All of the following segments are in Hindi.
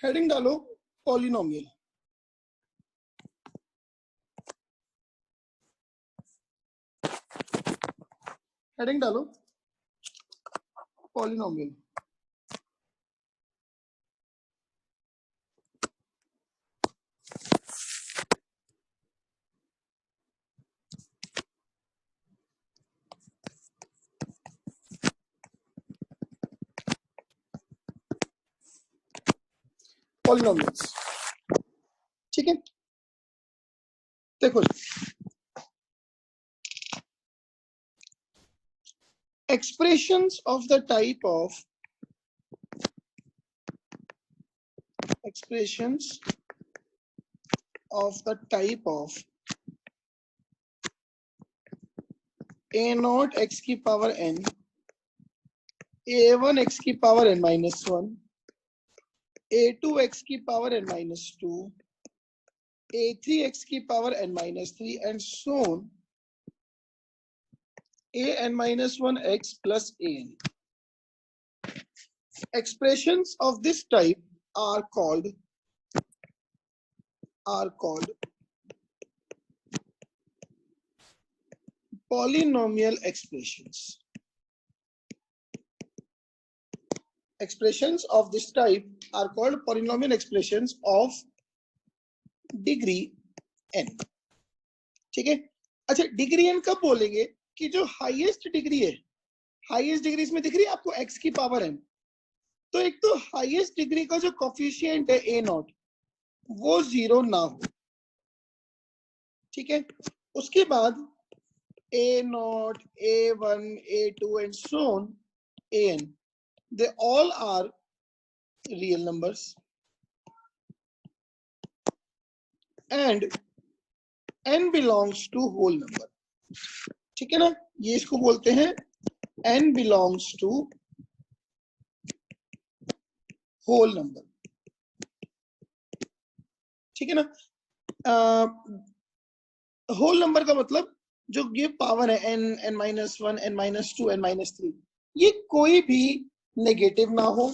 हेडिंग डालो पॉलिनोमियल। हेडिंग डालो पॉलिनोमियल। पॉलिनोमियल्स, ठीक है। देखो expressions of the type of a naught x की पावर n, a1 x की power n minus 1, a2 x की power n minus 2, a3 x की power n minus 3 and so on an minus 1 x plus an. Expressions of this type are called polynomial expressions. Expressions of this type are called polynomial expressions of degree n. ठीक है। अच्छा, डिग्री n कब बोलेंगे कि जो हाईएस्ट डिग्री है, हाईएस्ट डिग्री इसमें दिख रही है आपको x की पावर n, तो एक तो हाईएस्ट डिग्री का जो कोफिशिएंट है a नॉट वो 0 ना हो, ठीक है। उसके बाद a naught, a1, a2 and so on an, they all are real numbers and n belongs to whole number, ठीक है ना। ये इसको बोलते हैं n belongs to whole number, ठीक है ना। होल नंबर का मतलब जो ये पावर है n, n minus 1, n minus 2, n minus 3, ये कोई भी नेगेटिव ना हो,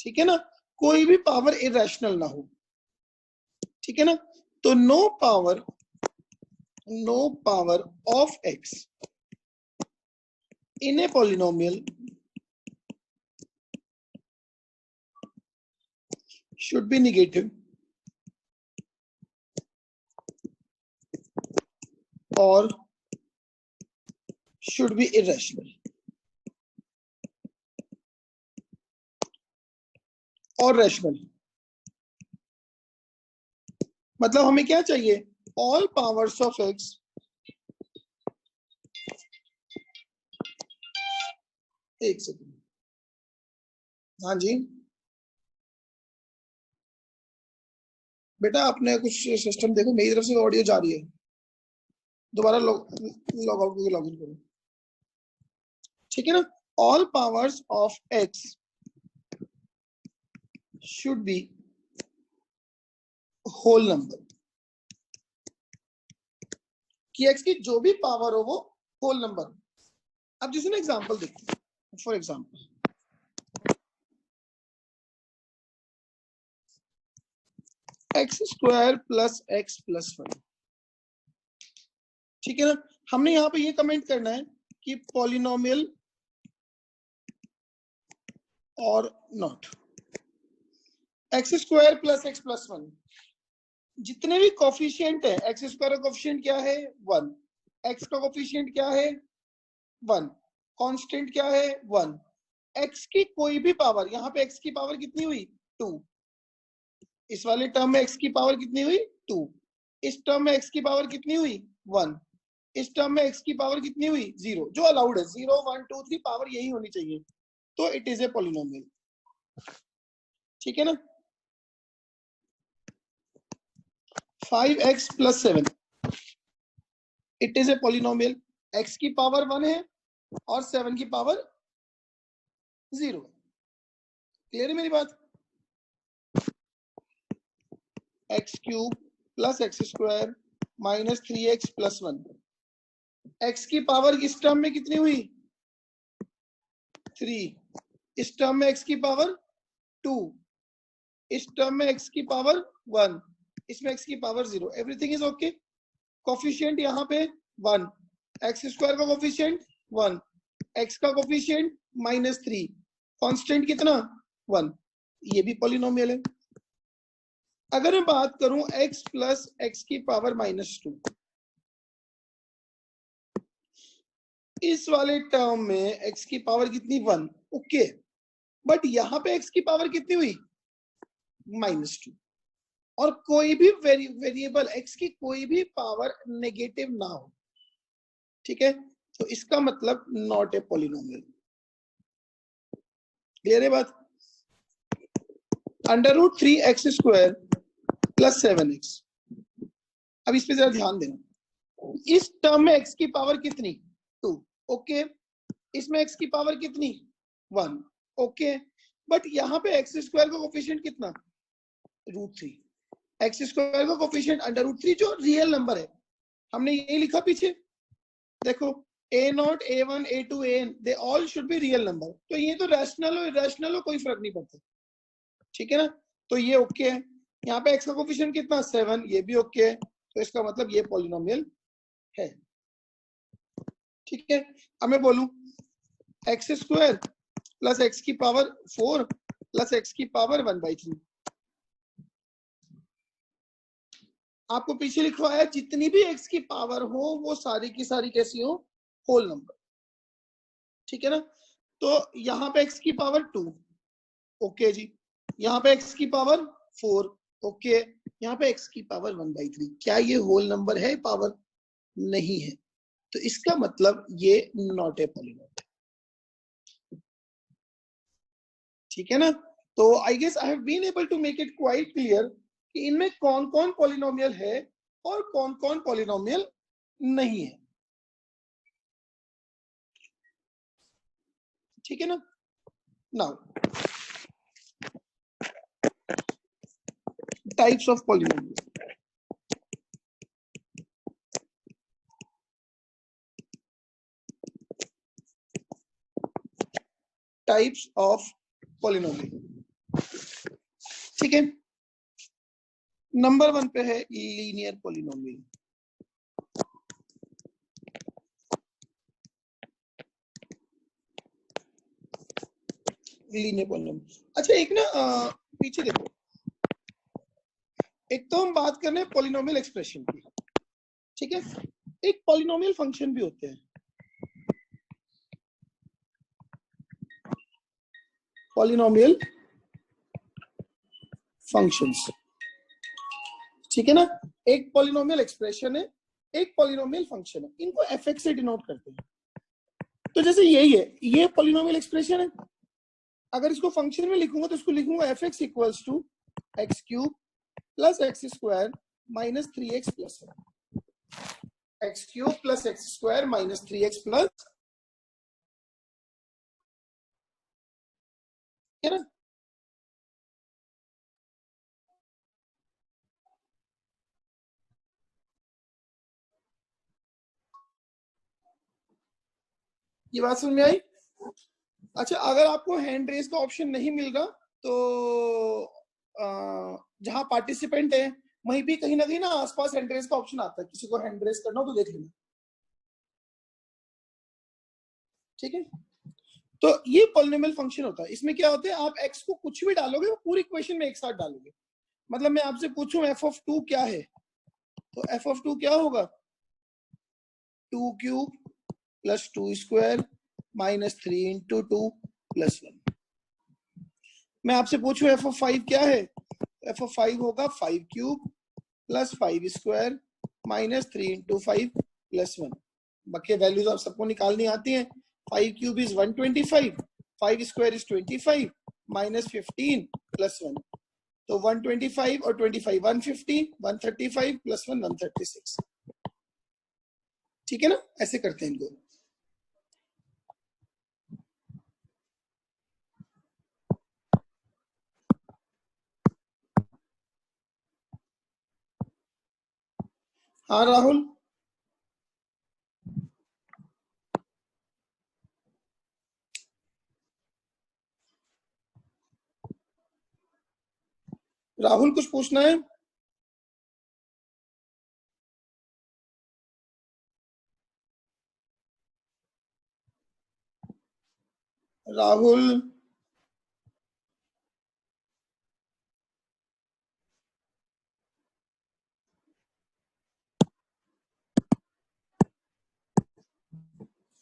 ठीक है ना, कोई भी पावर इरेशनल ना हो, ठीक है ना। तो no power of x in a polynomial should be negative or should be irrational और रैशनल। मतलब हमें क्या चाहिए, ऑल पावर्स ऑफ x एक सेकंड, हाँ जी बेटा आपने कुछ सिस्टम देखो, मेरी तरफ से ऑडियो जा रही है, दोबारा लॉग आउट करके लॉग इन करो, ठीक है ना। All powers of x should be whole number, कि x की जो भी पावर हो वो होल नंबर। अब जैसे ना एग्जांपल देखते हैं, for example x square plus x plus 1, ठीक है ना। हमने यहाँ पे ये कमेंट करना है कि पॉलिनोमियल और not. X square plus x plus 1, जितने भी कोफिशिएंट है, एक्स स्क्वायर का कोफिशिएंट क्या है 1, एक्स का कोफिशिएंट क्या है 1, कांस्टेंट क्या है 1, एक्स की कोई भी पावर, यहाँ पे एक्स की पावर कितनी हुई 2, इस वाले टर्म में एक्स की पावर कितनी हुई 2, इस टर्म में एक्स की पावर कितनी हुई 1, इस टर्म में एक्स की पावर कितनी हुई 0, जो अलाउड है 0 1 2 3 पावर यही होनी चाहिए, तो इट इज ए पॉलिनोमियल, ठीक है ना। 5x plus 7 it is a polynomial, x की पावर 1 है और 7 की पावर 0, क्लियर है मेरी बात। x cube plus x square minus 3x plus 1, x की पावर इस टर्म में कितनी हुई 3, इस टर्म में x की पावर 2, इस टर्म में x की पावर 1, इसमें x की power 0, everything is okay. Coefficient यहाँ पे 1, एक्स स्क्वायर का कोफिशिएंट 1, x का कोफिशिएंट -3, कांस्टेंट कितना 1, ये भी पॉलिनोमियल है। अगर मैं बात करूं x प्लस एक्स की पावर -2, इस वाले टर्म में x की पावर कितनी 1, ओके, बट यहां पे x की पावर कितनी हुई -2, और कोई भी वेरिएबल x की कोई भी पावर नेगेटिव ना हो, ठीक है, तो इसका मतलब नॉट ए पॉलिनोमियल। क्लियर है बात? √3x² प्लस 7x, अब इस पे जरा ध्यान देना। इस टर्म में x की पावर कितनी 2, ओके, इसमें x की पावर कितनी 1, ओके, बट यहाँ पे x² का कोफिशिएंट कितना √3, x² का कोफिशिएंट √3 जो रियल नंबर है, हमने यही लिखा पीछे, देखो a0, a1, a2, an they all should be real number, तो ये तो रैशनल हो इरेशनल हो कोई फर्क नहीं पड़ता, ठीक है ना, तो ये ओके है। यहाँ पे x का कोफिशिएंट कितना 7, ये भी ओके है, तो इसका मतलब ये पॉलिनोमियल है, ठीक है। अब मैं बोलूं x² प्लस x की पावर 4 प्लस x की पावर 1/3, आपको पीछे लिखवाया जितनी भी x की पावर हो वो सारी की सारी कैसी हो, होल नंबर, ठीक है ना। तो यहाँ पे x की पावर 2, ओके जी, यहाँ पे x की पावर 4, ओके, यहाँ पे x की पावर 1/3, क्या ये होल नंबर है, पावर नहीं है, तो इसका मतलब ये नॉट ए पॉलिनोमियल, ठीक है ना। तो I guess I have been able to make it quite clear कि इनमें कौन कौन पॉलिनोमियल है और कौन कौन पॉलिनोमियल नहीं है, ठीक है ना। Now types of polynomial, types of polynomial, ठीक है। नंबर 1 पे है लीनियर पॉलिनोमियल, लीनियर पॉलिनोमियल। अच्छा एक ना पीछे देखो, एक तो हम बात कर रहे हैं पॉलिनोमियल एक्सप्रेशन की, ठीक है, एक पॉलिनोमियल फंक्शन भी होते हैं, पॉलिनोमियल फंक्शंस, ठीक है ना। एक पॉलिनोमियल एक्सप्रेशन है, एक पॉलिनोमियल फंक्शन है, इनको एफ से डिनोट करते हैं। तो जैसे यही है, ये पॉलिनोमियल एक्सप्रेशन है, अगर इसको फंक्शन में लिखूंगा तो इसको लिखूंगा f(x equals to x³ plus x² minus 3x plus x³ plus x² minus 3x plus, है ना। ये बात समझ में आई? अच्छा अगर आपको हैंड रेस का ऑप्शन नहीं मिल रहा तो जहां पार्टिसिपेंट है वहीं भी कहीं ना कहीं ना आसपास हैंड रेस का ऑप्शन आता है, किसी को हैंड रेस करना हो तो देख लेना, ठीक है। तो ये पॉलिनोमियल फंक्शन होता है, इसमें क्या होता है, आप x को कुछ भी डालोगे वो पूरी इक्वेशन में एक साथ डालोगे, मतलब मैं आपसे पूछूं f(2) क्या है, तो f(2) क्या होगा 2³ प्लस 2² माइनस 3 इंटू 2 प्लस 1। मैं आपसे पूछूं f(5) क्या है, f(5) होगा 5³ प्लस 5² माइनस 3 इंटू 5 प्लस 1। बाकी वैल्यूज आप सबको निकालनी आती हैं, 5³ इज 125, 5² इज 25 माइनस 15 प्लस 1, तो 125 और 25 150, 135 प्लस 1 136, ठीक है ना, ऐसे करते हैं इनको। हाँ राहुल, राहुल कुछ पूछना है? राहुल,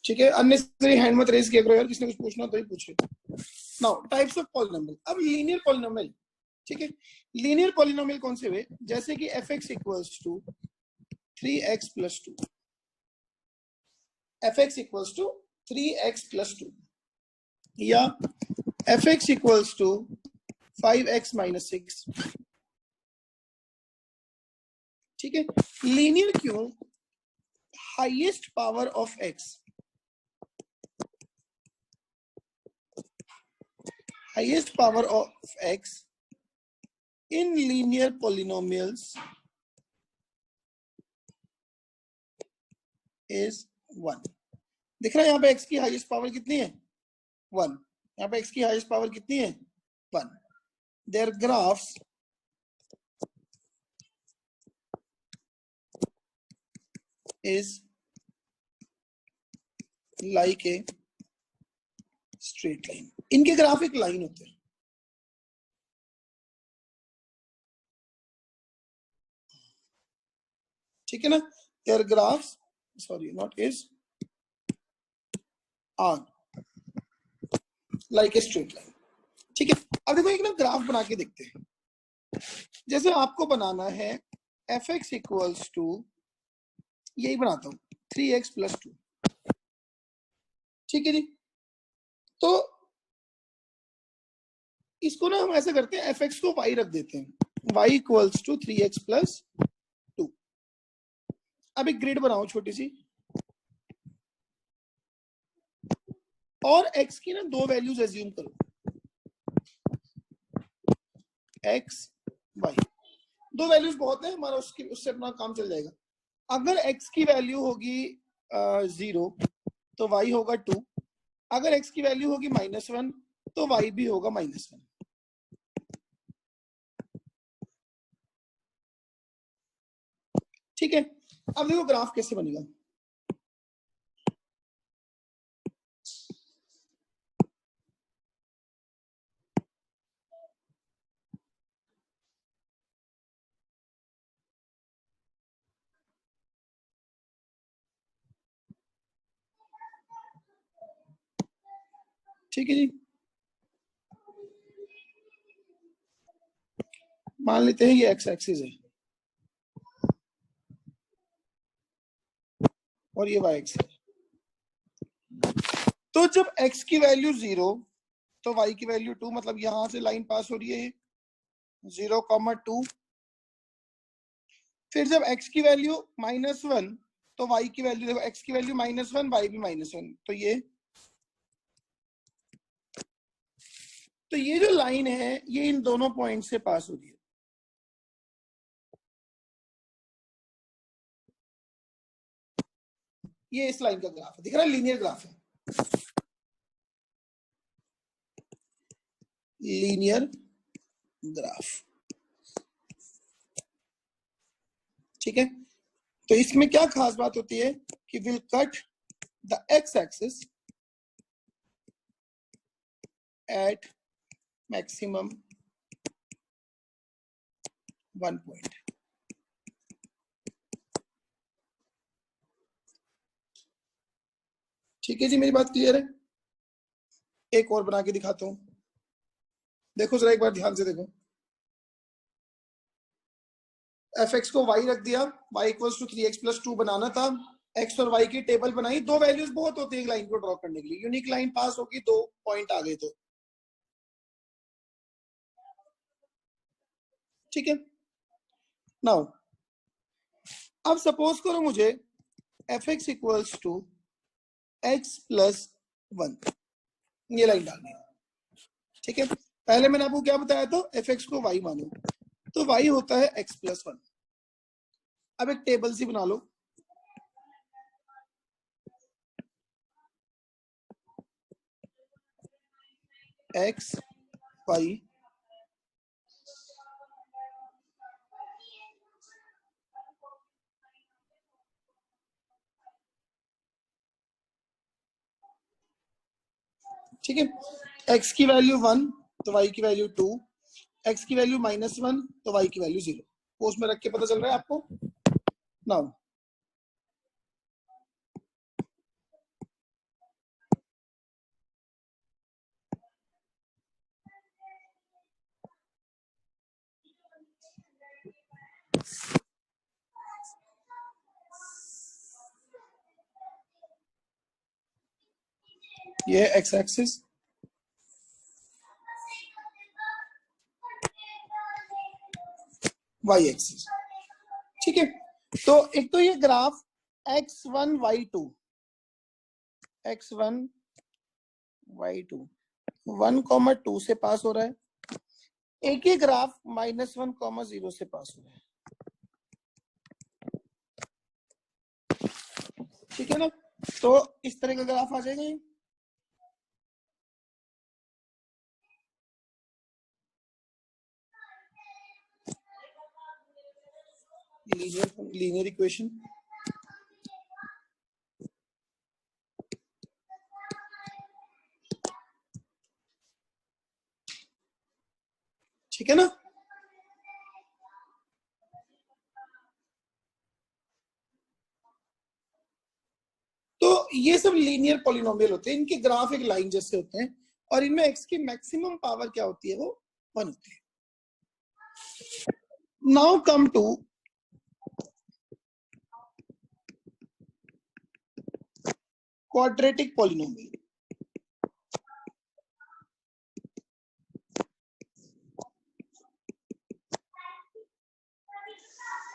ठीक है, अननेसेसरी हैंड मत रेज किया करो यार, किसने कुछ पूछना तो ही पूछे। नाउ टाइप्स ऑफ पॉलिनोमियल, अब लीनियर पॉलिनोमियल, ठीक है, लीनियर पॉलिनोमियल कौन से हुए, जैसे कि F x equals to 3x plus 2, F x equals to 3x plus 2, या F x equals to 5x minus 6, ठीक है। लीनियर क्यों? Highest power of x, highest power of x in linear polynomials is 1। दिख रहा है यहाँ पे x की हाईएस्ट पावर कितनी है? 1। यहाँ पे x की हाईएस्ट पावर कितनी है? 1। Their graphs is like a straight line। इनके ग्राफ एक लाइन होते हैं, ठीक है ना। Their graphs, sorry not is, are like a straight line, ठीक है। अब देखो एक ना ग्राफ बना के देखते हैं, जैसे आपको बनाना है एफ एक्स इक्वल्स टू, यही बनाता हूं 3x प्लस 2, ठीक है जी। तो इसको ना हम ऐसे करते हैं, एफ एक्स को y रख देते हैं, y equals to 3x plus 2। अब एक ग्रिड बनाओ छोटी सी, और x की ना दो वैल्यूज एज्यूम करो, x y, दो वैल्यूज बहुत है हमारा, उससे अपना काम चल जाएगा। अगर x की वैल्यू होगी 0 तो y होगा 2, अगर x की वैल्यू होगी -1 तो y भी होगा -1, ठीक है। अब देखो ग्राफ कैसे बनेगा, ठीक है जी। मान लेते हैं ये x एक्सिस है और ये y एक्सिस है, तो जब x की वैल्यू 0 तो y की वैल्यू 2, मतलब यहां से लाइन पास हो रही है 0,2। फिर जब x की वैल्यू -1 तो y की वैल्यू, देखो x की वैल्यू -1, y भी -1, तो ये जो लाइन है ये इन दोनों पॉइंट से पास हो रही है, ये इस लाइन का ग्राफ है, दिख रहा है, लीनियर ग्राफ है, लीनियर ग्राफ, ठीक है। तो इसमें क्या खास बात होती है कि will cut the x axis at maximum 1 point, ठीक है जी, मेरी बात क्लियर है। एक और बना के दिखाता हूं, देखो जरा एक बार ध्यान से देखो, एफ एक्स को y रख दिया, y equals to 3x plus 2 बनाना था, x और y की टेबल बनाई, दो वैल्यूज बहुत होती है एक लाइन को ड्रॉ करने के लिए, यूनिक लाइन पास होगी, दो पॉइंट आ गए तो, ठीक है। नाउ अब सपोज करो मुझे F x equals to X plus 1, ये लाइन डालनी है, ठीक है। पहले मैंने आपको क्या बताया था, एफ एक्स को y मानो, तो y होता है x प्लस 1। अब एक टेबल सी बना लो, x y ठीक है, x की वैल्यू 1 तो y की वैल्यू 2, x की वैल्यू -1 तो y की वैल्यू 0। पोस्ट में रख के पता चल रहा है आपको। नाउ ये x एक्सिस, y एक्सिस। ठीक है, तो एक तो ये graph x1 y2 x1 y2 1,2 से पास हो रहा है, एक ही ग्राफ -1,0 से पास हो रहा है। ठीक है ना, तो इस तरह का ग्राफ आ जाएगा। Linear equation. ठीक है ना, तो ये सब लीनियर पॉलिनोमियल होते हैं, इनके ग्राफ एक लाइन जैसे होते हैं, और इनमें x की मैक्सिमम पावर क्या होती है, वो 1 होती है। Now come to quadratic polynomial.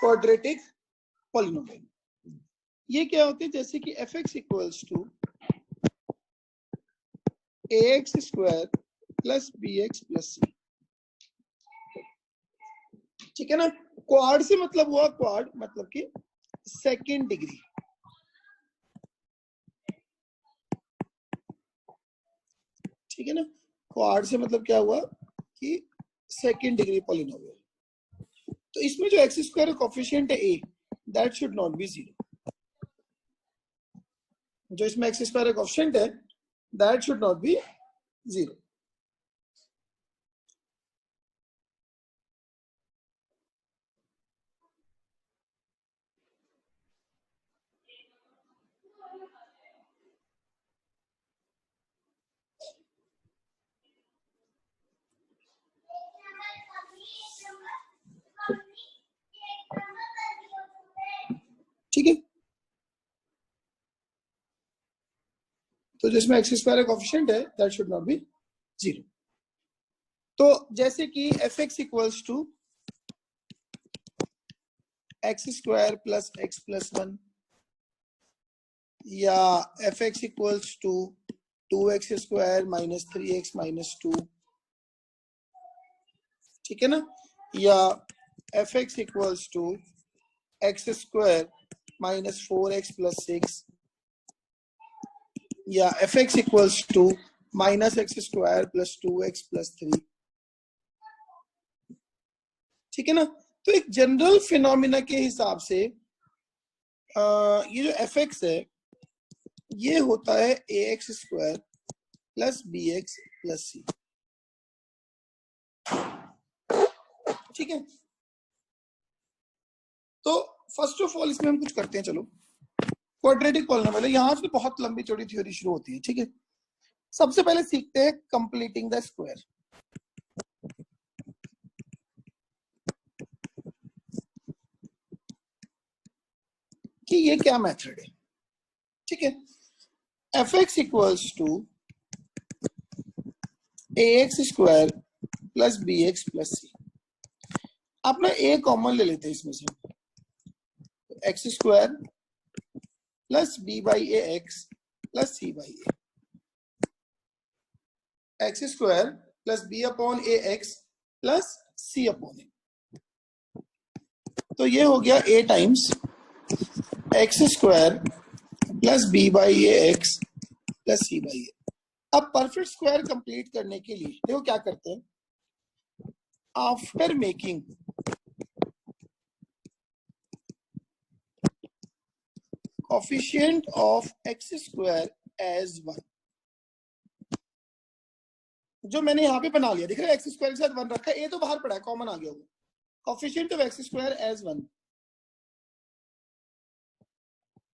Quadratic polynomial ये क्या होती है, जैसे कि f(x) equals to ax² plus bx plus c। ठीक है ना, क्वाड से मतलब हुआ, क्वाड मतलब कि सेकेंड डिग्री। ठीक है ना, क्वाड से मतलब क्या हुआ कि सेकेंड डिग्री पॉलिनोमियल। तो इसमें जो x² कोफिशिएंट है a, that should not be 0। जो इसमें x² कोफिशिएंट है दैट शुड नॉट बी 0। ठीक है, तो जिसमें x² कोफिशिएंट है दैट शुड नॉट बी 0। तो जैसे कि f(x) equals to x² plus x plus 1, या f(x) equals to 2x² minus 3x minus 2। ठीक है ना, या f(x) equals to x² minus 4x plus 6, या f(x) equals to minus x² plus 2x plus 3। ठीक है ना, तो एक जनरल फिनोमिना के हिसाब से ये जो f(x) है ये होता है ax² plus bx plus c। ठीक है, तो फर्स्ट ऑफ ऑल इसमें हम कुछ करते हैं। चलो, क्वाड्रेटिक पॉलिनोमियल यहां से बहुत लंबी चौड़ी थ्योरी शुरू होती है। ठीक है, सबसे पहले सीखते हैं कंप्लीटिंग द स्क्वायर। कि ये क्या मेथड है। ठीक है, f(x) equals to ax² plus bx plus c। आप ना a कॉमन ले लेते हैं इसमें से, x² plus b by A x plus c by A, x² plus b upon A x plus c upon A. तो ये हो गया a times x² plus b by A x plus c by A. अब परफेक्ट स्क्वायर कंप्लीट करने के लिए देखो क्या करते हैं, after making coefficient of x² as 1, जो मैंने यहाँ पे बना लिया, दिख रहा है एक्स स्क्वायर के साथ 1 रखा है, ए तो बाहर पड़ा है, कॉमन आ गया होगा, coefficient of x square as 1,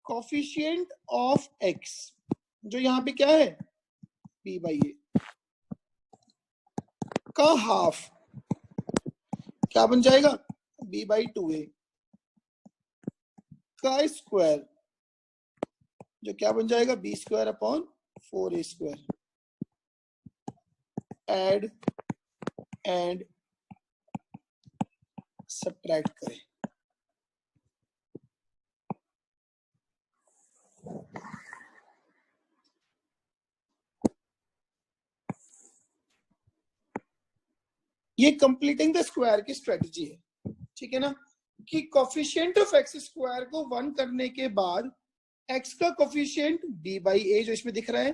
coefficient of X जो यहाँ पे क्या है बी बाई ए का हाफ क्या बन जाएगा बी बाई 2a का स्क्वायर जो क्या बन जाएगा b square upon 4a square, add and subtract करें। ये कंप्लीटिंग द स्क्वायर की स्ट्रेटजी है, ठीक है ना, कि कोफिशिएंट ऑफ एक्स स्क्वायर को 1 करने के बाद एक्स का कोफिशिएंट b बाई ए जो इसमें दिख रहा है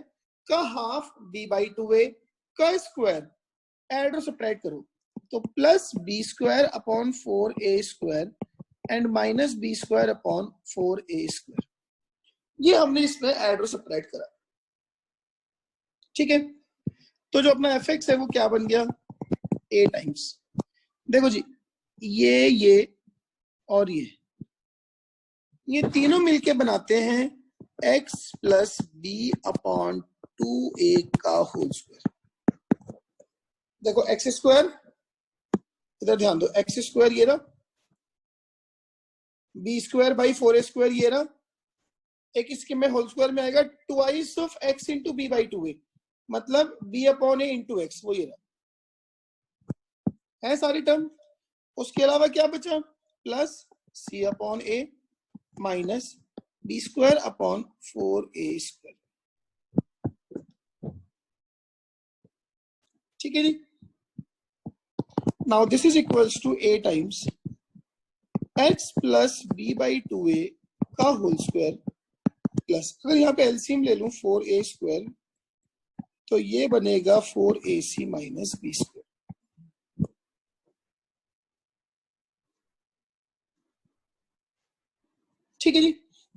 का हाफ b बाई 2a का स्क्वायर, ऐड और सब्ट्रैक्ट करो तो plus b square upon 4a square and minus B square upon 4a square, ये हमने इसमें ऐड और सब्ट्रैक्ट करा, ठीक है। तो जो अपना एफ एक्स है वो क्या बन गया a टाइम्स, देखो जी ये और ये तीनों मिलके बनाते हैं x plus B upon 2a का होल स्क्वायर। देखो एक्स स्क्वायर इधर ध्यान दो, एक्स स्क्वायर ये रहा, B square by 4a square ये रहा, एक इसके में होल स्क्वायर में आएगा twice of x into b by 2a, मतलब b upon a into x, वो ये रहा है सारी टर्म। उसके अलावा क्या बचा plus c upon A minus B square upon 4a square, ठीक है जी। Now this is equals to a times x plus B by 2a का होल स्क्वायर प्लस, अगर यहाँ पे एलसीएम ले लूं 4a स्क्वायर तो ये बनेगा 4ac माइनस बी स्क्वायर, ठीक है जी।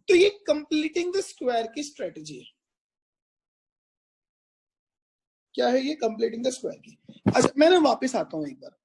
तो ये कंप्लीटिंग द स्क्वायर की स्ट्रेटजी है, क्या है ये कंप्लीटिंग द स्क्वायर की। अच्छा मैं ना वापस आता हूं एक बार,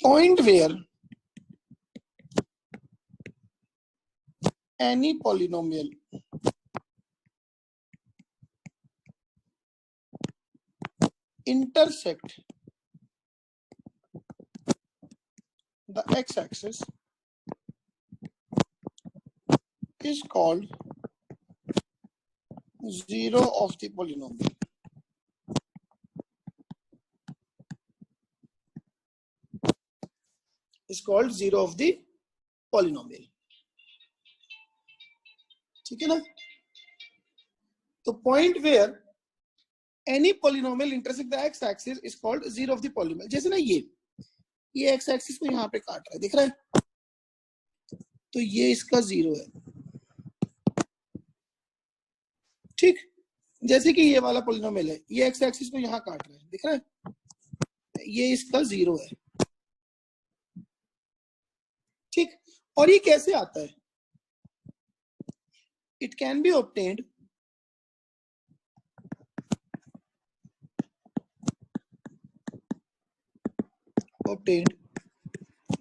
point where any polynomial intersect the x-axis is called zero of the polynomial, is called zero of the polynomial, ठीक है ना। तो point where any polynomial intersect the x-axis is called zero of the polynomial, जैसे ना ये x-axis को यहाँ पे काट रहा है, दिख रहा है, तो ये इसका जीरो है, ठीक। जैसे कि ये वाला पोलिनोमियल है, ये एक्स एक्सिस को यहाँ काट रहा है, दिख रहा है, ये इसका जीरो है, ठीक। और ये कैसे आता है, it can be obtained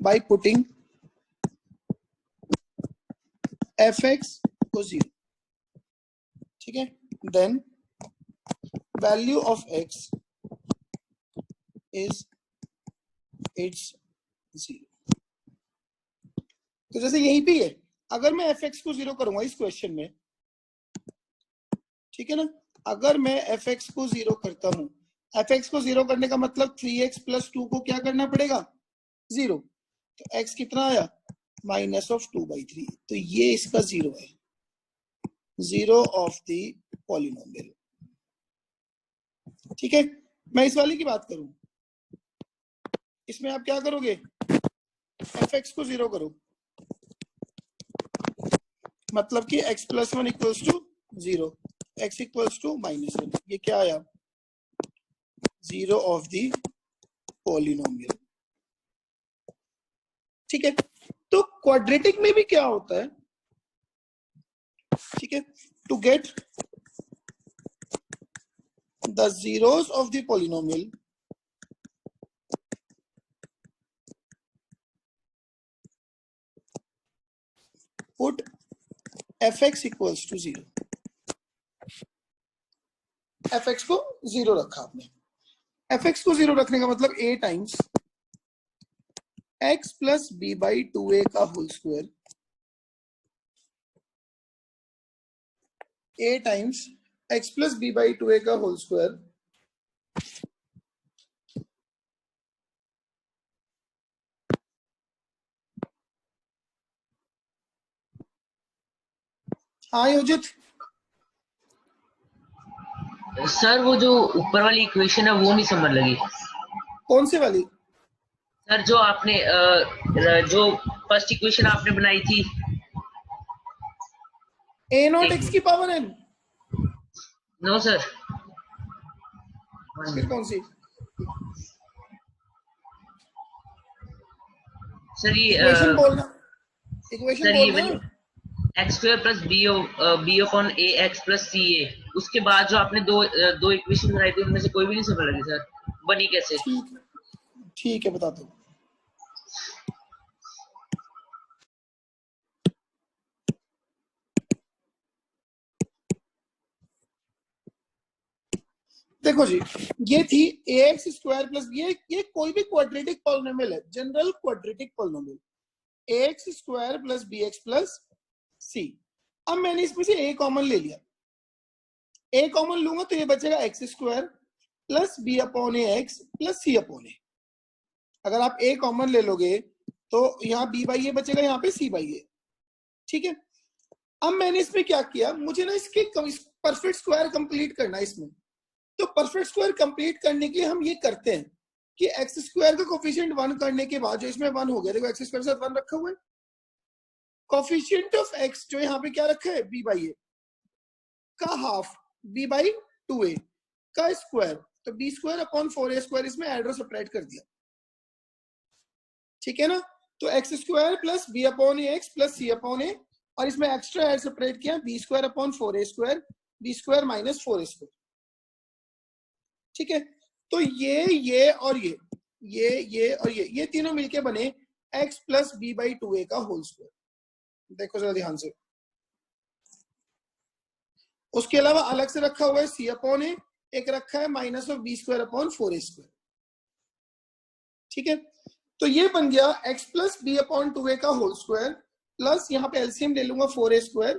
by putting f x को जीरो, ठीक है, then value of x is it's zero. तो जैसे यहीं पे है, अगर मैं एफ एक्स को जीरो करूंगा इस क्वेश्चन में, ठीक है ना, अगर मैं एफ एक्स को जीरो करता हूं, एफ एक्स को जीरो करने का मतलब 3x प्लस 2 को क्या करना पड़ेगा जीरो, तो x कितना आया माइनस ऑफ 2/3, तो ये इसका जीरो है, जीरो ऑफ द पॉलिनोमियल, ठीक है। मैं इस वाले की बात करूं, इसमें आप क्या करोगे, fx को 0 करो, मतलब कि x plus 1 equals to 0, x equals to -1, ये क्या आया, 0 ऑफ द पॉलिनोमियल। ठीक है, तो क्वाड्रेटिक में भी क्या होता है, ठीक है, to get the zeros of the polynomial, put fx equals to 0, fx को 0 रखा आपने, fx को 0 रखने का मतलब a times x plus b by 2a का whole square, a times x plus b by 2a का होल स्क्वायर हाँ योजित, सर वो जो ऊपर वाली इक्वेशन है वो नहीं समझ लगी। कौन सी वाली सर जो आपने जो फर्स्ट इक्वेशन आपने बनाई थी, a नॉट x की पावर n, नो सर, फिर कौन सी सर ये इक्वेशन बोलना, इक्वेशन सर ये बोलना, वाली x square plus B upon A x plus C A, उसके बाद जो आपने दो इक्वेशन बनाई थी उनमें से कोई भी नहीं समझ लगी सर, बनी कैसे। ठीक, ठीक है बताता हूँ। देखो जी, ये थी ax स्क्वायर प्लस ये कोई भी क्वाड्रेटिक पॉलिनोमियल है, general quadratic polynomial, ax square plus bx plus c। अब मैंने इसमें से a कॉमन ले लिया, a कॉमन लूंगा तो ये बचेगा x square plus b upon A x plus c upon A. अगर आप a कॉमन ले लोगे तो यहाँ b बाई ए बचेगा, यहाँ पे c बाई ए। ठीक है, अब मैंने इसमें क्या किया, मुझे ना इसके परफेक्ट स्क्वायर कंप्लीट करना है इसमें, तो परफेक्ट स्क्वायर कंप्लीट करने के लिए हम ये करते हैं कि एक्स स्क्वायर का कोफिशिएंट 1 करने के बाद जो इसमें 1 हो गया, देखो एक्स स्क्वायर के साथ 1 रखा हुआ है, कोफिशिएंट ऑफ एक्स जो यहाँ पे क्या रखा है b बाई ए का हाफ, b बाई 2a का स्क्वायर, तो b square upon 4a square इसमें ऐड और सब्ट्रैक्ट कर दिया। ठीक है ना, तो x square plus b upon A x plus c upon A, और इसमें एक्स्ट्रा ऐड सब्ट्रैक्ट किया, b square upon 4a square, b square minus 4a square. ठीक है, तो ये और ये और ये तीनों मिलके बने x plus B by 2a का होल स्क्वायर। देखो जरा ध्यान से, उसके अलावा अलग से रखा हुआ है c अपॉन ए, एक रखा है minus of b square upon 4a square. ठीक है, तो ये बन गया x plus B upon 2a का होल स्क्वायर प्लस यहाँ पे एलसीएम ले लूंगा 4a स्क्वायर,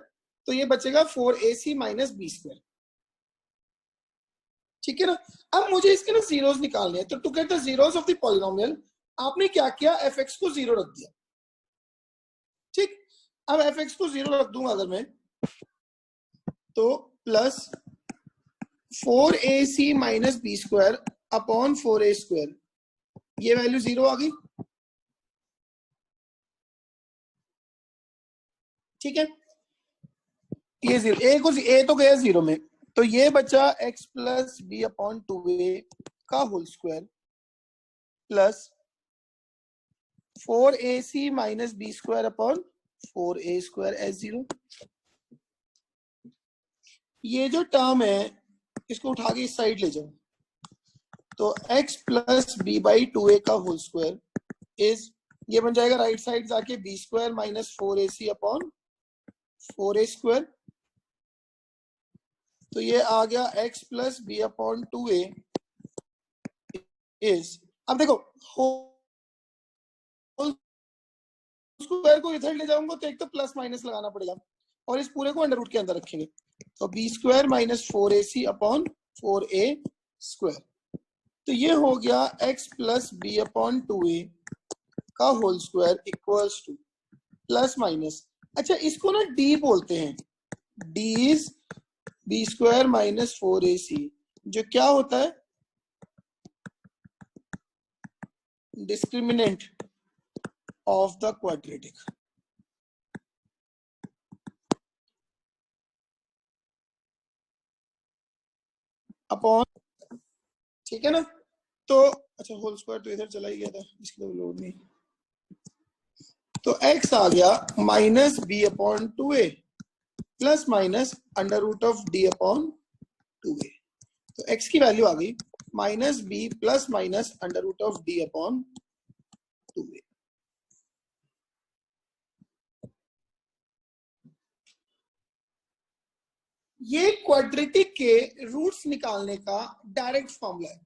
तो ये बचेगा 4ac माइनस बी स्क्वायर। ठीक है ना, अब मुझे इसके ना जीरोस निकालने हैं, तो to get the zeros of the polynomial आपने क्या किया, fx को 0 रख दिया। ठीक, अब fx को 0 रख दूंगा अगर मैं, तो plus 4ac minus B square upon 4a square, ये वैल्यू 0 आ गई। ठीक है, ये 0, a तो गया 0 में, तो ये बचा x plus B upon 2a का whole square plus 4ac minus B square upon 4a square as 0। ये जो टर्म है इसको उठा के इस साइड ले जाओ, तो x plus B by 2a का होल स्क्वायर इज, ये बन जाएगा राइट साइड जाके b square minus 4ac upon 4a square, तो ये आ गया x plus B upon 2a is, अब देखो होल स्क्वायर को इधर ले जाऊंगा तो एक तो प्लस माइनस लगाना पड़ेगा, और इस पूरे को अंडर रूट के अंदर रखेंगे, तो b square minus 4ac upon 4a square, तो ये हो गया x plus B upon 2a का whole square equals to plus minus, अच्छा इसको ना d बोलते हैं, d is b square minus 4ac, जो क्या होता है discriminant of the quadratic upon, ठीक है ना। तो अच्छा होल स्क्वायर तो इधर चला ही गया था, इसकी तो लोड नहीं। तो x आ गया minus b upon 2a plus minus under root of d upon 2a। तो x की वैल्यू आ गई minus b plus minus under root of d upon 2a। ये क्वाड्रेटिक के रूट्स निकालने का डायरेक्ट फॉर्मूला है,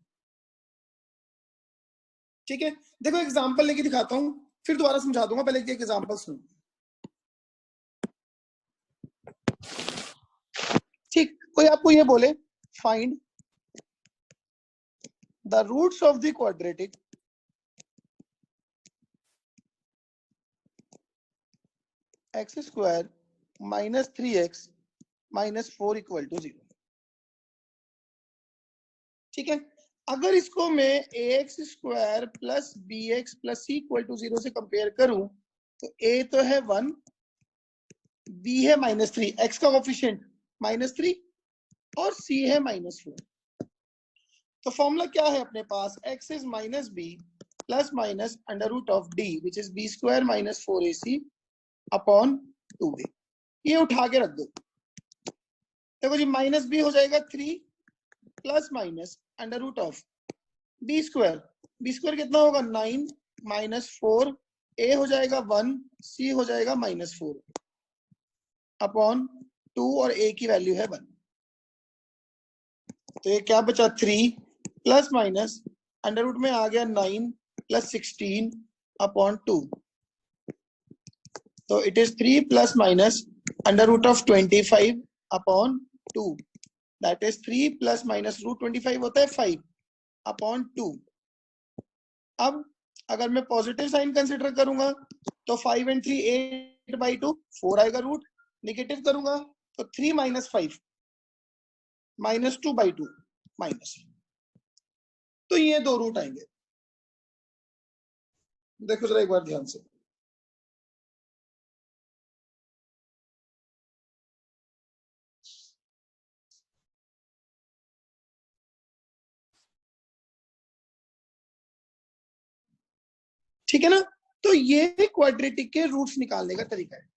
ठीक है। देखो एग्जांपल लेके दिखाता हूं, फिर दोबारा समझा दूंगा, पहले एक एग्जांपल सुनो। ठीक, कोई आपको ये बोले find the roots of the quadratic x square minus 3x minus 4 equal to 0, ठीक है। अगर इसको मैं ax square plus bx plus c equal to 0 से कंपेयर करूं तो a तो है 1, b है -3, x का कोफिशिएंट -3 और c है -4। तो फॉर्मूला क्या है अपने पास, x is minus b plus minus under root of d which is b square minus 4ac upon 2a। ये उठा के रख दो, देखो जी माइनस बी हो जाएगा 3 plus minus under root of b square कितना होगा 9 माइनस 4, ए हो जाएगा 1, सी हो जाएगा -4 अपॉन 2 और ए की वैल्यू है 1। तो ये क्या बचा 3 प्लस माइनस अंडर रूट में आ गया 9 प्लस 16 अपॉन 2। तो it is 3 plus minus under root of 25 upon 2, that is 3 plus minus root 25 होता है 5 अपॉन 2। अब अगर मैं पॉजिटिव साइन कंसिडर करूंगा तो 5 एंड 3 8/2 4 आएगा रूट, नेगेटिव करूंगा तो 3 माइनस 5 -2/2 माइनस। तो ये दो रूट आएंगे, देखो जरा एक बार ध्यान से। ठीक है ना, तो ये क्वाड्रेटिक के रूट्स निकालने का तरीका है।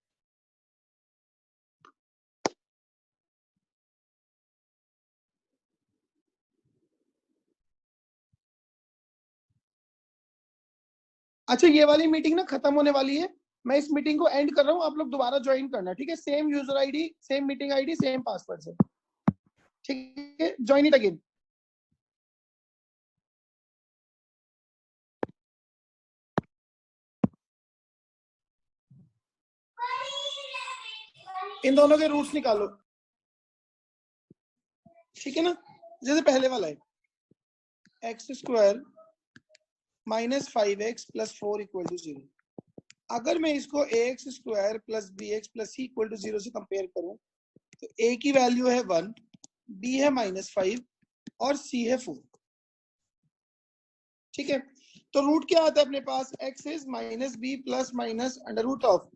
अच्छा ये वाली मीटिंग ना खत्म होने वाली है, मैं इस मीटिंग को एंड कर रहा हूँ, आप लोग दोबारा ज्वाइन करना, ठीक है। Same user ID, same meeting ID, same password से, ठीक है। Join it again. इन दोनों के रूट्स निकालो, ठीक है ना। जैसे पहले वाला है x square minus 5x plus 4 equal to 0। अगर मैं इसको ax square plus bx plus c equal to 0 से कंपेयर करूं तो a की वैल्यू है 1, b है -5 और c है 4, ठीक है। तो रूट क्या आता है अपने पास, x is minus b plus minus under root of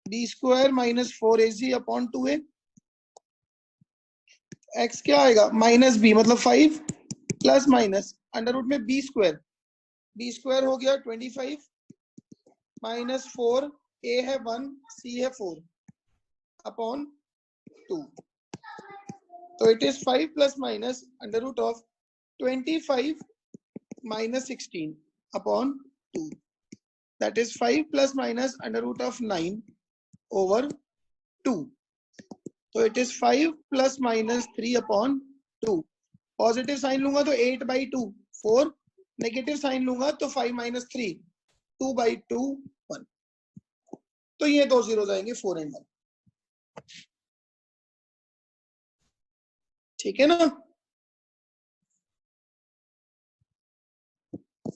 b square minus 4ac upon 2a। x क्या आएगा माइनस बी मतलब 5 प्लस माइनस अंडर रूट में बी स्क्वायर हो गया 25 माइनस 4, a है 1, c है 4 अपॉन 2। तो it is 5 plus minus under root of 25 minus 16 upon 2, that is 5 plus minus under root of 9 over 2. So it is 5 plus minus 3 upon 2. Positive sign लूंगा तो 8/2 4, नेगेटिव साइन लूंगा तो 5 minus 3 2/2 1। तो ये दो जीरो जाएंगे 4 and 1, ठीक है ना।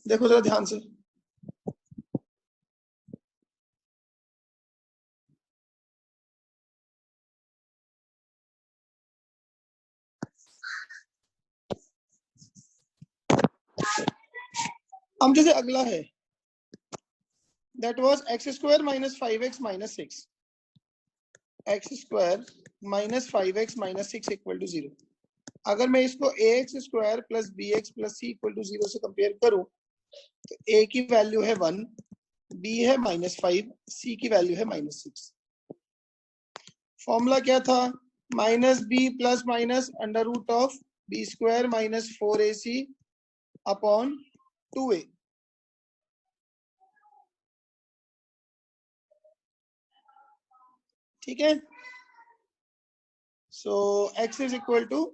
देखो जरा ध्यान से, अब जैसे अगला है, that was x square minus 5x minus 6, x square minus 5x minus 6 equal to 0। अगर मैं इसको ax square plus bx plus c equal to 0 से कंपेयर करूं तो a की वैल्यू है 1, b है माइनस 5, c की वैल्यू है माइनस 6। फॉर्मूला क्या था? Minus b plus minus under root of b square minus 4ac upon 2a। ठीक है, so x is equal to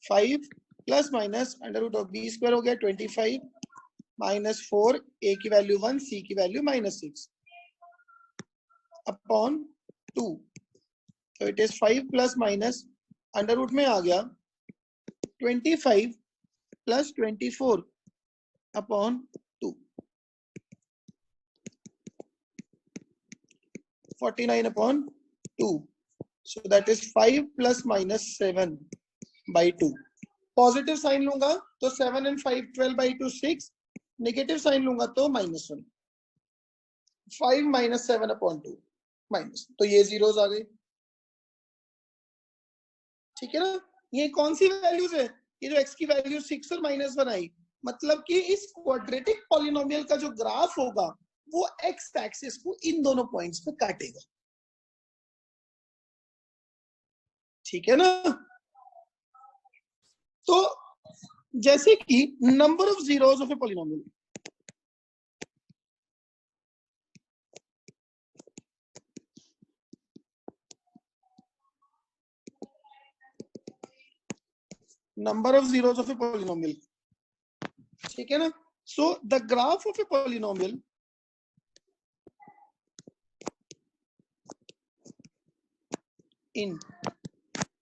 5 plus minus under root of b square हो गया 25 माइनस 4, a की वैल्यू 1, c की वैल्यू माइनस 6 अपॉन 2। तो it is 5 plus minus under root में आ गया 25 plus 24 upon 2, 49 upon 2। So that is 5 plus minus 7 by 2. Positive sign लूंगा तो 7 and 5 12 by 2 6, नेगेटिव साइन लूंगा तो -1, 5 minus 7 upon 2 माइनस, तो ये जीरोस आ गए। ठीक है ना, ये कौन सी वैल्यूज है? ये जो x की वैल्यू 6 और -1 आई, मतलब कि इस क्वाड्रेटिक पॉलिनोमियल का जो ग्राफ होगा वो x एक्सिस को इन दोनों पॉइंट्स पे काटेगा। ठीक है ना, तो जैसे कि number of zeros of a polynomial, number of zeros of a polynomial, ठीक है ना। So the graph of a polynomial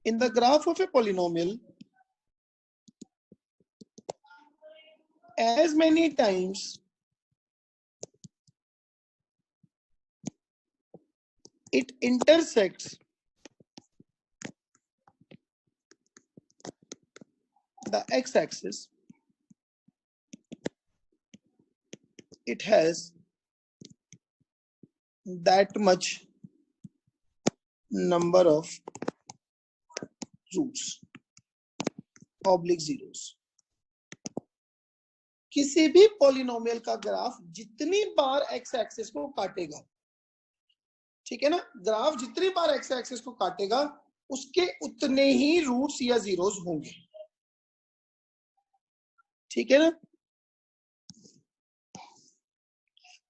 in the graph of a polynomial, as many times it intersects the x-axis, it has that much number of roots oblique zeros। किसी भी पॉलिनोमियल का ग्राफ जितनी बार एक्स एक्सिस को काटेगा, ठीक है ना, ग्राफ जितनी बार एक्स एक्सिस को काटेगा उसके उतने ही रूट्स या जीरोस होंगे। ठीक है ना,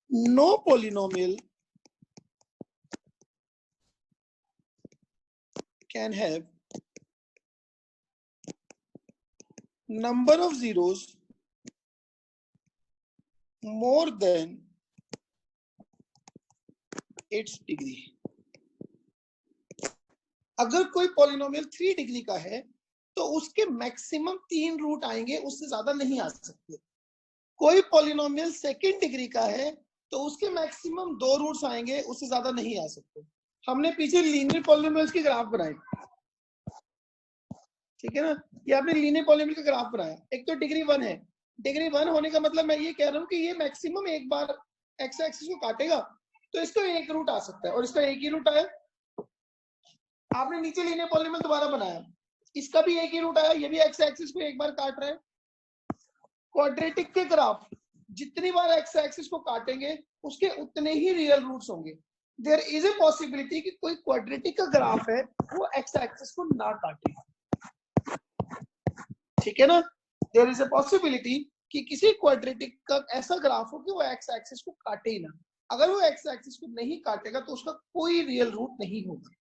no polynomial can have number of zeros more than its degree। अगर कोई पॉलिनोमियल 3 डिग्री का है तो उसके मैक्सिमम 3 रूट आएंगे, उससे ज्यादा नहीं आ सकते। कोई पॉलिनोमियल 2nd डिग्री का है तो उसके मैक्सिमम 2 रूट्स आएंगे, उससे ज्यादा नहीं आ सकते। हमने पीछे लीनियर पॉलिनोमियल्स की ग्राफ बनाई, ठीक है ना, ये आपने लीनियर पॉलिनोमियल का ग्राफ बनाया। एक तो डिग्री 1 है, डिग्री 1 होने का मतलब मैं ये कह रहा हूँ कि ये मैक्सिमम एक बार एक्स एक्सिस को काटेगा तो इसको एक रूट आ सकता है, और इसका एक ही रूट आया। आपने नीचे लीनियर पॉलिनोमियल दोबारा बनाया, इसका भी एक ही रूट आया, ये भी एक्स एक्सिस को एक बार काट रहा है। क्वाड्रेटिक के ग्राफ जितनी बार एक्स एक्सिस को काटेंगे उसके उतने ही रियल रूट्स होंगे। देयर इज ए पॉसिबिलिटी कि कोई क्वाड्रेटिक का ग्राफ है वो एक्स एक्सिस को ना काटे। ठीक है ना, देयर इज ए पॉसिबिलिटी कि किसी क्वाड्रेटिक का ऐसा ग्राफ हो कि वो एक्स एक्सिस को काटे ही ना। अगर वो एक्स एक्सिस को नहीं काटेगा तो उसका कोई रियल रूट नहीं होगा।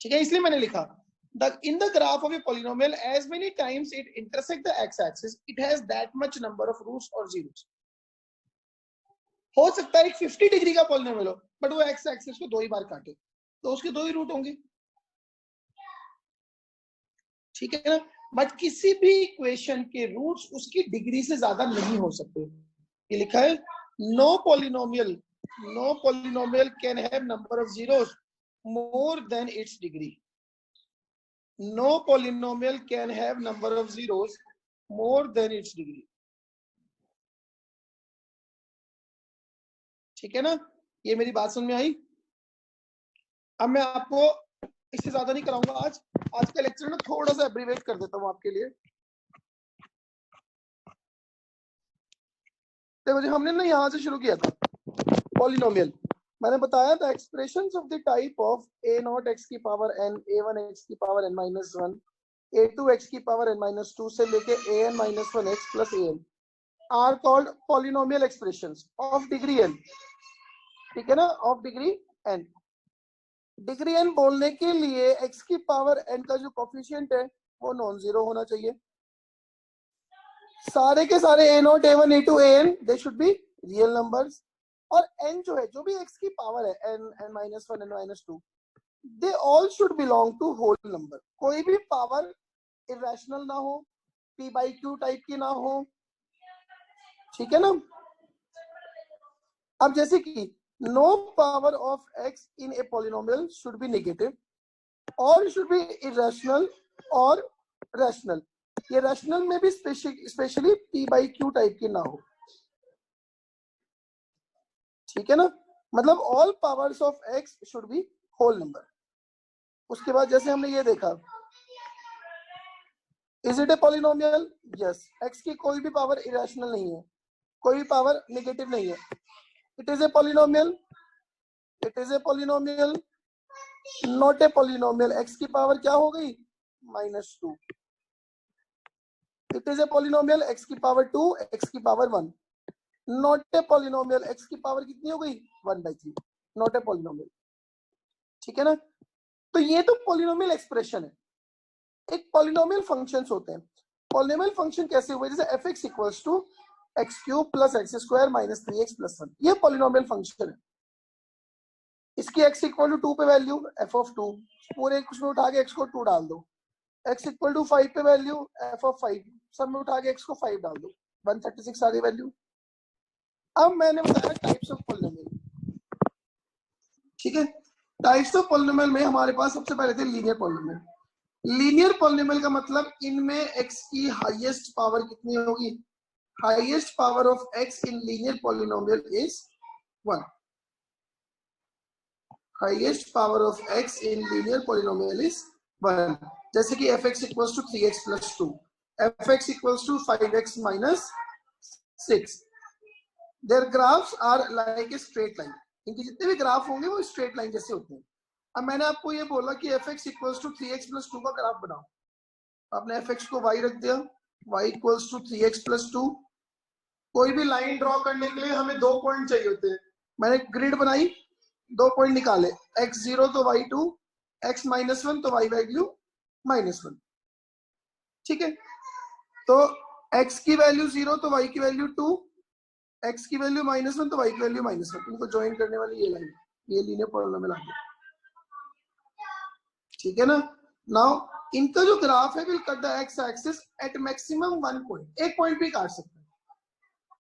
ठीक है, इसलिए मैंने लिखा in the graph of a polynomial as many times it intersects the x-axis it has that much number of roots or zeros। हो सकता है एक 50 डिग्री का पॉलिनोमियल हो बट वो एक्स एक्सिस को 2 ही बार काटे तो उसके 2 ही रूट होंगे। ठीक है ना, बट किसी भी इक्वेशन के रूट्स उसकी डिग्री से ज्यादा नहीं हो सकते। ये लिखा है no polynomial can have number of zeros more than its degree. No polynomial can have number of zeros more than its degree। ठीक है ना, ये मेरी बात समझ में आई। अब मैं आपको इससे ज्यादा नहीं कराऊंगा आज का लेक्चर ना थोड़ा सा एब्रीवेट कर देता हूं आपके लिए। देखो जी, हमने ना यहां से शुरू किया था पॉलिनोमियल। मैंने बताया था expressions of the type of a not x की पावर n, a1 x की power n minus 1, a2 x की पावर n माइनस 2 से लेके an minus 1 x plus an are called polynomial expressions of degree n। ठीक है ना, of degree n। Degree n बोलने के लिए x की पावर n का जो कोफिशिएंट है वो नॉन जीरो होना चाहिए। सारे के सारे a not a1 a2 an they should be real numbers. और n जो है, जो भी x की पावर है n, n minus 1, n minus 2, they all should belong to whole number. कोई भी पावर इरेशनल ना हो, p बाई q टाइप की ना हो। ठीक है ना। अब जैसे कि no power of x in a polynomial should be negative और शुड बी इरेशनल और रैशनल। ये रैशनल में भी specially p by q type की ना हो। ठीक है ना, मतलब all powers of x should be whole number. उसके बाद जैसे हमने ये देखा, is it a polynomial? Yes, x की कोई भी पावर इरेशनल नहीं है, कोई भी पावर नेगेटिव नहीं है। It is a polynomial, it is a polynomial, not a polynomial. x की पावर क्या हो गई? -2। It is a polynomial, x की पावर 2, x की power 1। Not a polynomial, x की पावर कितनी हो गई? 1/3। Not a polynomial. ठीक है ना। तो ये तो पॉलिनोमियल एक्सप्रेशन है। एक पॉलिनोमियल फंक्शंस होते हैं। पॉलिनोमियल फंक्शन कैसे हुए? जैसे f(x equals to x cube plus x square minus 3x plus 1, ये पॉलिनोमियल फंक्शन है। इसकी x इक्वल टू 2 पे वैल्यू f(2), पूरे उसमें उठा के x को 2 डाल दो। x इक्वल टू 5 पे वैल्यू f(5), सब में उठा के x को 5 डाल दो, 136 आ गई वैल्यू। अब मैंने बताया टाइप्स ऑफ पॉलिनोमियल। ठीक है, टाइप्स ऑफ पॉलिनोमियल में हमारे पास सबसे पहले थे लीनियर पॉलिनोमियल। लीनियर पॉलिनोमियल का मतलब इनमें x की हाईएस्ट पावर कितनी होगी? Highest power of x in linear polynomial is 1। Highest power of x in linear polynomial is 1। जैसे कि f(x equals to 3x plus 2, f(x equals to 5x minus 6। Their graphs are like a straight line. इनके जितने भी ग्राफ होंगे वो स्ट्रेट लाइन जैसे होते हैं। अब मैंने आपको ये बोला कि f(x equals to 3x plus 2 का ग्राफ बनाओ। आपने f(x) को y रख दिया, y equals to 3x plus 2। कोई भी लाइन ड्रॉ करने के लिए हमें 2 पॉइंट चाहिए होते हैं। मैंने ग्रिड बनाई, 2 पॉइंट निकाले, x0 तो y2, x माइनस 1 तो y वैल्यू -1। ठीक है, तो x की वैल्यू 0 तो y की वैल्यू 2, x की वैल्यू -1 तो y की वैल्यू -1। इनको ज्वाइन करने वाली ये लाइन, ये लीनियर पॉलिनोमियल आ गया। ठीक है ना। नाउ इनका जो ग्राफ है will cut the x axis at maximum 1 point. एक पॉइंट भी काट सकते हैं।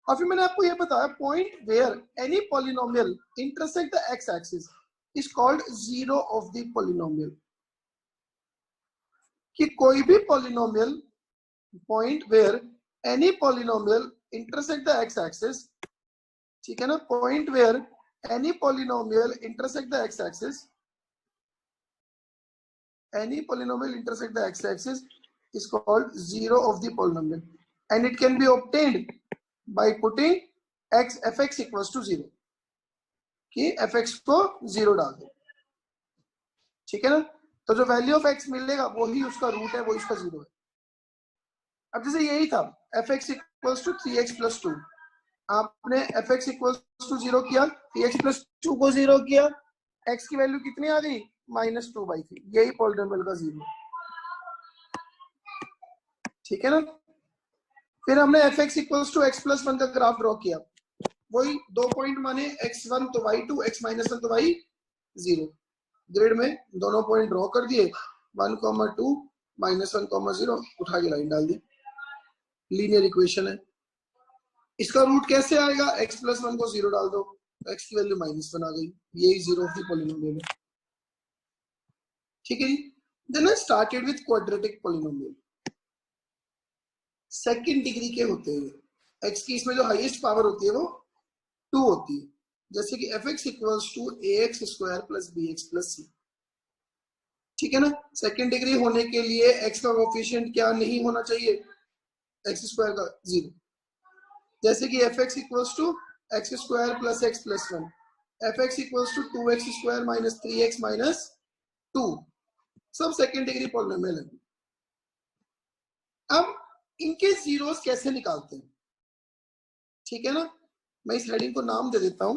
और फिर मैंने आपको ये बताया point where any polynomial intersect the x axis is called zero of the polynomial. कि कोई भी polynomial, point where any polynomial intersect the x axis, ठीक है ना, point where any polynomial intersect the x axis, any polynomial intersect the x-axis is called zero of the polynomial, and it can be obtained by putting fx equals to 0 कि fx को 0 डाल दो। ठीक है ना, तो जो वैल्यू ऑफ x मिलेगा वही उसका रूट है, वो इसका 0 है। अब जैसे यही था fx equals to 3x plus 2, आपने fx equals to 0 किया, 3x plus 2 को 0 किया, x की वैल्यू कितनी आ गई? -2/3। यही पॉलिनोमियल का 0। ठीक है ना। फिर हमने fx equals to x plus 1 का ग्राफ ड्रॉ किया, वही 2 पॉइंट माने x1 तो y2, x माइनस 1 तो y0। ग्रिड में दोनों पॉइंट ड्रॉ कर दिए, 1, 2, -1, 0, उठा के लाइन डाल दी। लीनियर इक्वेशन है। इसका रूट कैसे आएगा? x प्लस 1 को 0 डाल दो, x की वैल्यू -1 आ गई, यही जीरो ऑफ द पॉलिनोमियल है। ठीक है जी। Then I started with quadratic polynomial. Second degree के होते हैं x की, इसमें जो हाईएस्ट पावर होती है वो 2 होती है। जैसे कि F x equals to A x square plus B x plus C, ठीक है ना। सेकेंड डिग्री होने के लिए एक्स का कोफिशिएंट क्या नहीं होना चाहिए, एक्स स्क्वायर का 0। जैसे कि F x equals to x square plus x plus 1, f x equals to 2x square minus 3x minus 2, सब सेकेंड डिग्री पॉलिनोमियल है। अब इनके जीरोस कैसे निकालते हैं, ठीक है ना। मैं इस हेडिंग को नाम दे देता हूं,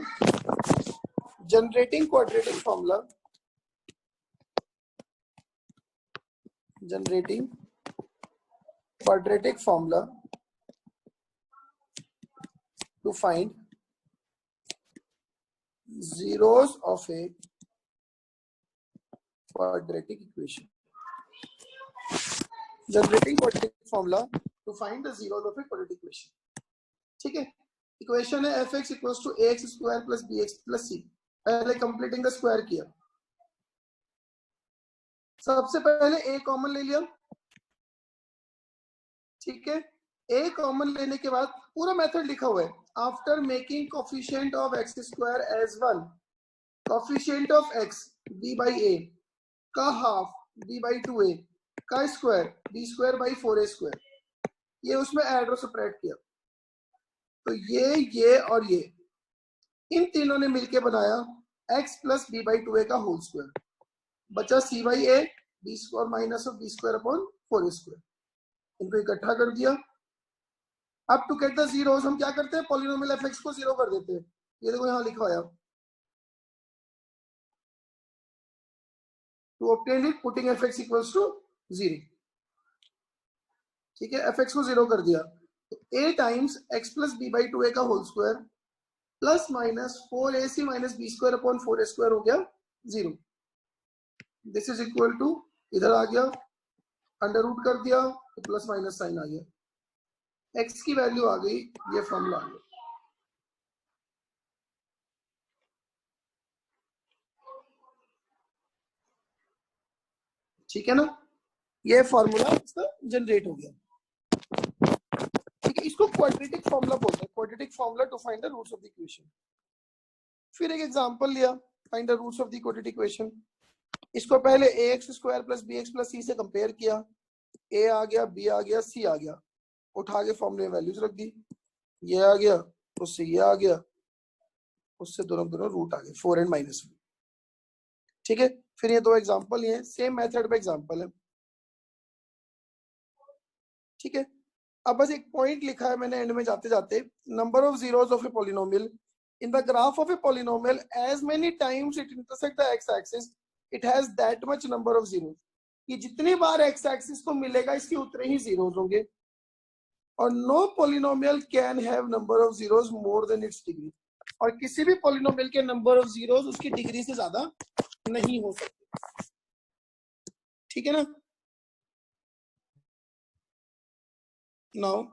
generating quadratic formula, generating quadratic formula to find zeros of a quadratic equation. Generating quadratic formula to find the zeros of a quadratic equation. ठीक है, इक्वेशन है F x equals to A x square plus B x plus C. पहले कंप्लीटिंग द स्क्वायर किया, सबसे पहले ए कॉमन ले लिया, ठीक है। ए कॉमन लेने के बाद पूरा मेथड लिखा हुआ है, after making coefficient of x square as 1, coefficient of x B by A का हाफ बी बाई 2a का square B square by 4a square, ये उसमें ऐड और सब्ट्रैक्ट किया। तो ये और ये इन तीनों ने मिलके बनाया x plus B by 2a का होल स्क्वायर, बचा c by a b square minus of b square upon 4a square, इनको इकट्ठा कर दिया। अब टू गेट द जीरोस हम क्या करते हैं, पॉलिनोमियल एफ को 0 कर देते हैं। ये देखो यहाँ लिखा हुआ है, to obtain it putting f x equals to 0, ठीक है। एफ एक्स को 0 कर दिया, तो a times x plus B by 2a का whole square plus minus 4ac minus B square upon 4a square हो गया 0। दिस इज इक्वल टू, इधर आ गया अंडर रूट कर दिया तो प्लस माइनस साइन आ गया, x की वैल्यू आ गई, ये फॉर्मूला आ गया। ठीक है ना, ये फॉर्मूला इसका जनरेट हो गया, ठीक है। इसको क्वाड्रेटिक फॉर्मूला बोलते हैं, quadratic formula to find the roots of the equation. फिर एक एग्जांपल लिया, find the roots of the quadratic equation. इसको पहले ax square plus bx plus c से कंपेयर किया, a आ गया, b आ गया, c आ गया, उठा के फॉर्मूले में वैल्यूज रख दी, ये आ गया, उससे ये आ गया, उससे दोनों रूट आ गए 4 एंड -1, ठीक है। फिर ये दो एग्जांपल ये सेम मेथड पे एग्जांपल है, ठीक है। अब बस एक पॉइंट लिखा है मैंने एंड में जाते जाते, number of zeros of a polynomial in the graph of a polynomial as many times it intersect the x axis it has that much number of zeros, कि जितनी बार एक्स एक्सिस को मिलेगा इसके उतने ही जीरोस होंगे, और no polynomial can have number of zeros more than its degree, और किसी भी पॉलिनोमियल के नंबर ऑफ जीरोस उसकी डिग्री से ज्यादा नहीं हो सकते, ठीक है ना। नाउ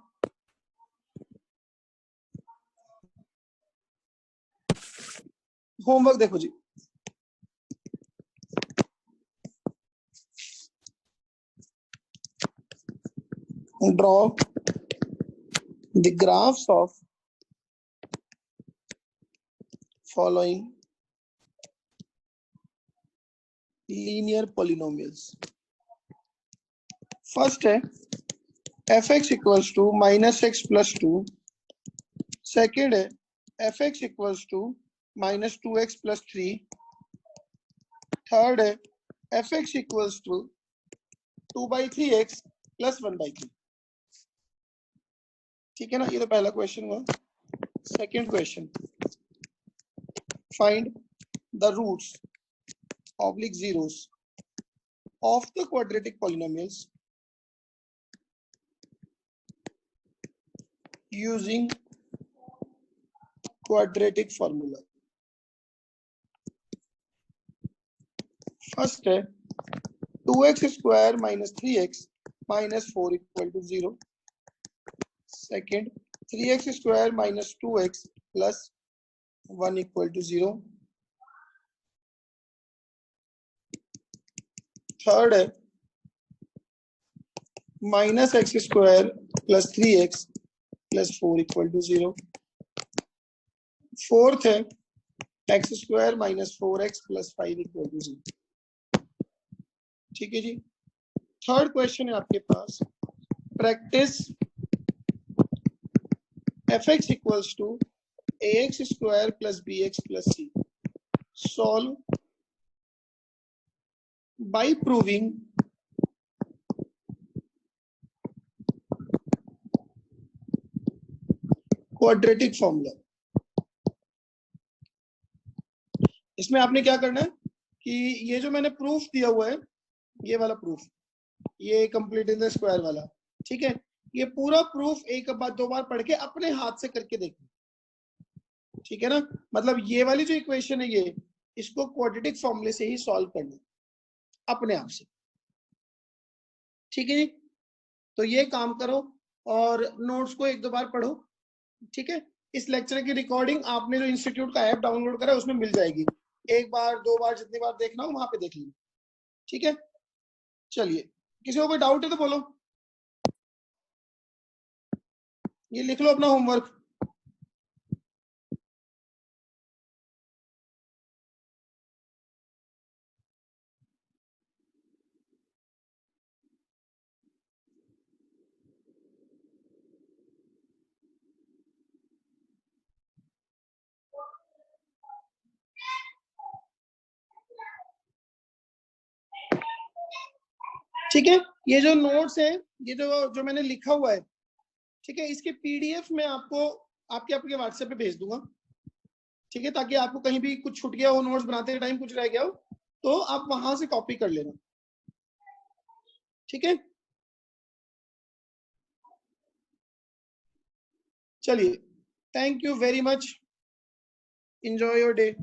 होमवर्क देखो जी, draw the graphs of following linear polynomials। First है F x equals to minus x plus 2, second है F x equals to minus 2x plus 3, third है F x equals to 2/3x plus 1/3, ठीक है ना। ये तो पहला क्वेश्चन हुआ। Second question, find the roots oblique zeros of the quadratic polynomials using quadratic formula। First है 2x square minus 3x minus 4 equal to 0, second 3x square minus 2x plus 1 equal to 0, third है minus x square plus 3x plus 4 equal to 0, fourth है x square minus 4x plus 5 equal to 0। ठीक है जी। थर्ड क्वेश्चन है आपके पास, practice fx equals to ax square plus bx plus c, solve by proving quadratic formula. इसमें आपने क्या करना है कि ये जो मैंने प्रूफ दिया हुआ है, ये वाला प्रूफ, ये कंप्लीट इन द स्क्वायर वाला, ठीक है, ये पूरा प्रूफ एक बार दो बार पढ़ के अपने हाथ से करके देखना, ठीक है ना। मतलब ये वाली जो इक्वेशन है ये, इसको क्वाड्रेटिक फॉर्मूले से ही सॉल्व करना अपने आप से, ठीक है जी। तो ये काम करो और नोट्स को एक दो बार पढ़ो, ठीक है। इस लेक्चर की रिकॉर्डिंग आपने जो इंस्टीट्यूट का ऐप डाउनलोड करा है उसमें मिल जाएगी, एक बार दो बार जितनी बार देखना हो वहां पे देख लीजिए, ठीक है। चलिए, किसी को कोई डाउट है तो बोलो, ये लिख लो अपना होमवर्क। ठीक है, ये जो नोट्स है, ये जो मैंने लिखा हुआ है, ठीक है, इसके पीडीएफ में आपको आपके व्हाट्सएप पे भेज दूंगा, ठीक है, ताकि आपको कहीं भी कुछ छूट गया हो, नोट्स बनाते टाइम कुछ रह गया हो, तो आप वहां से कॉपी कर लेना, ठीक है। चलिए, thank you very much, enjoy your day.